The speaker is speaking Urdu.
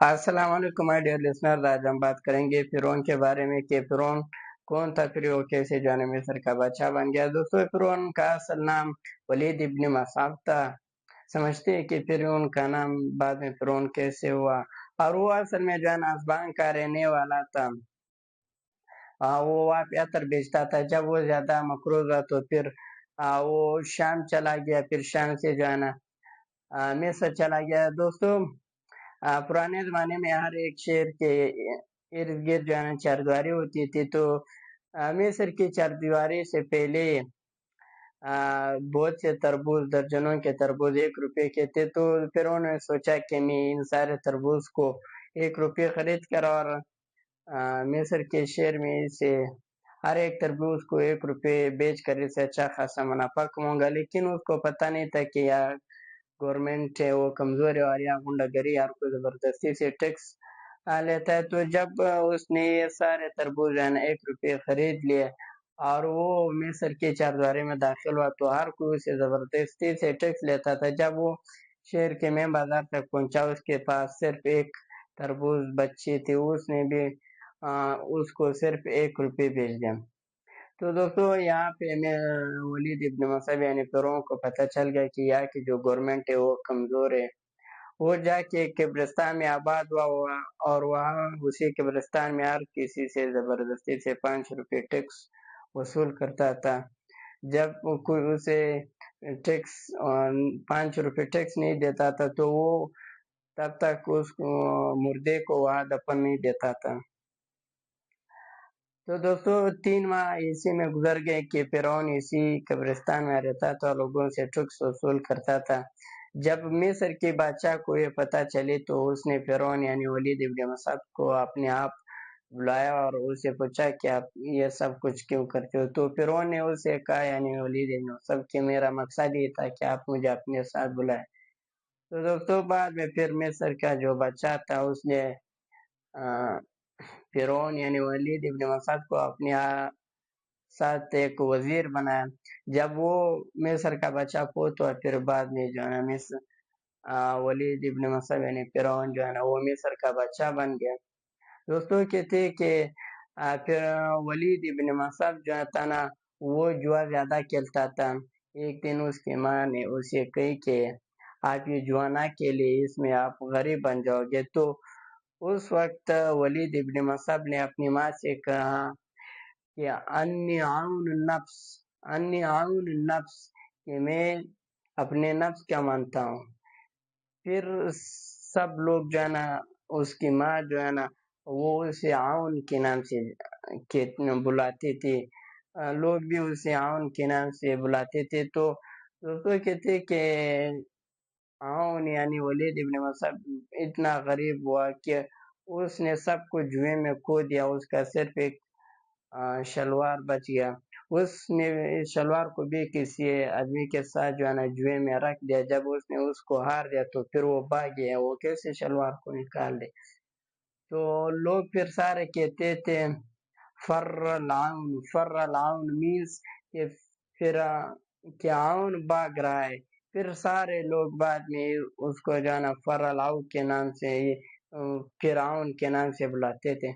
السلام علیکم مائی ڈیئر لسنر، آج ہم بات کریں گے فرعون کے بارے میں کہ فرعون کون تھا، پھر وہ کیسے جو ہے نا مصر کا بادشاہ بن گیا۔ دوستو، فرعون کا اصل نام ولید ابن مصعب تھا۔ سمجھتے ہیں کہ فرعون کا نام بعد میں فرعون کیسے ہوا، اور وہ اصل میں جو ہے نا اسبان کا رہنے والا تھا۔ وہ وہاں پہ عطر بیچتا تھا۔ جب وہ زیادہ مقروض ہوا تو پھر وہ شام چلا گیا، پھر شام سے جو ہے نا مصر چلا گیا۔ دوستو، پرانے زمانے میں ہر ایک شہر کے ارد گرد جو ہے نا چاردیواری ہوتی تھی، تو مصر کی چاردیواری سے پہلے بہت سے تربوز، درجنوں کے تربوز 1 روپے کے تھے۔ تو پھر انہوں نے سوچا کہ میں ان سارے تربوز کو 1 روپے خرید کر اور مصر کے شہر میں اسے ہر ایک تربوز کو 1 روپے بیچ کر اسے اچھا خاصا منافع کماؤں گا۔ لیکن اس کو پتہ نہیں تھا کہ یار گورنمنٹ ہے وہ کمزور ہے، اور یہاں غنڈہ گری ہر کوئی زبردستی سے ٹیکس لیتا ہے۔ تو جب اس نے یہ سارے تربوز 1 روپے خرید لیے اور وہ مصر کے چاردیواری میں داخل ہوا، تو ہر کوئی اسے زبردستی سے ٹیکس لیتا تھا۔ جب وہ شہر کے مین بازار تک پہنچا، اس کے پاس صرف ایک تربوز بچی تھی، اس نے بھی اس کو صرف 1 روپے بیچ دیا۔ تو دوستو، یہاں پہ میں ولید ابن مصعب یعنی فرعون کو پتہ چل گیا کہ یہاں کی جو گورنمنٹ ہے وہ کمزور ہے۔ وہ جا کے قبرستان میں آباد ہوا اور وہاں اسی قبرستان میں ہر کسی سے زبردستی سے 5 روپے ٹیکس وصول کرتا تھا۔ جب کوئی اسے ٹیکس 5 روپے ٹیکس نہیں دیتا تھا تو وہ تب تک اس مردے کو وہاں دفن نہیں دیتا تھا۔ تو دوستو، 3 ماہ اسی میں گزر گئے کہ فرعون اسی قبرستان میں رہتا تھا، لوگوں سے ٹیکس وصول کرتا تھا۔ جب مصر کے بادشاہ کو یہ پتہ چلی تو اس نے فرعون یعنی ولید ابن مصعب کو اپنے آپ بلایا اور اسے پوچھا کہ آپ یہ سب کچھ کیوں کرتے ہو۔ تو فرعون نے اسے کہا یعنی ولید ابن مصعب کہ میرا مقصد یہ تھا کہ آپ مجھے اپنے ساتھ بلائیں۔ تو دوستو، بعد میں پھر مصر کا جو بادشاہ تھا اس نے فرعون یعنی ولید ابن مصعب کو اپنے ساتھ ایک وزیر بنایا۔ جب وہ مصر کا بادشاہ پوت ہوا، پھر بعد میں جو ہے نا ولید ابن مصعب یعنی فرعون جو ہے نا وہ مصر کا بادشاہ بن گیا۔ دوستو، کہتے کہ پھر ولید ابن مصعب جو تھا نا وہ جوا زیادہ کھیلتا تھا۔ ایک دن اس کی ماں نے اسے کہی کہ آپ یہ جوا نہ کھیلے، اس میں آپ غریب بن جاؤ گے۔ تو اس وقت ولید ابن مصعب نے اپنی ماں سے کہا کہ انی عون النفس، کہ میں اپنے نفس کا مانتا ہوں۔ پھر سب لوگ جو ہے نا اس کی ماں جو ہے نا وہ اسے عون کے نام سے بلاتے تھے، لوگ بھی اسے عون کے نام سے بلاتے تھے۔ تو دوستوں، کہتے کہ عون یعنی ولید ابن مصعب اتنا غریب ہوا کہ اس نے سب کچھ جوئے میں کھو دیا، اس کا صرف ایک شلوار بچ گیا۔ اس نے اس شلوار کو بھی کسی آدمی کے ساتھ جو ہے نا جوئے میں رکھ دیا۔ جب اس نے اس کو ہار دیا تو پھر وہ بھاگ گیا، وہ کیسے شلوار کو نکال دے۔ تو لوگ پھر سارے کہتے تھے فر العون مینس کہ کہ عون بھاگ رہا ہے۔ پھر سارے لوگ بعد میں اس کو جو ہے نا فر العون کے نام سے فرعون کے نام سے بلاتے تھے۔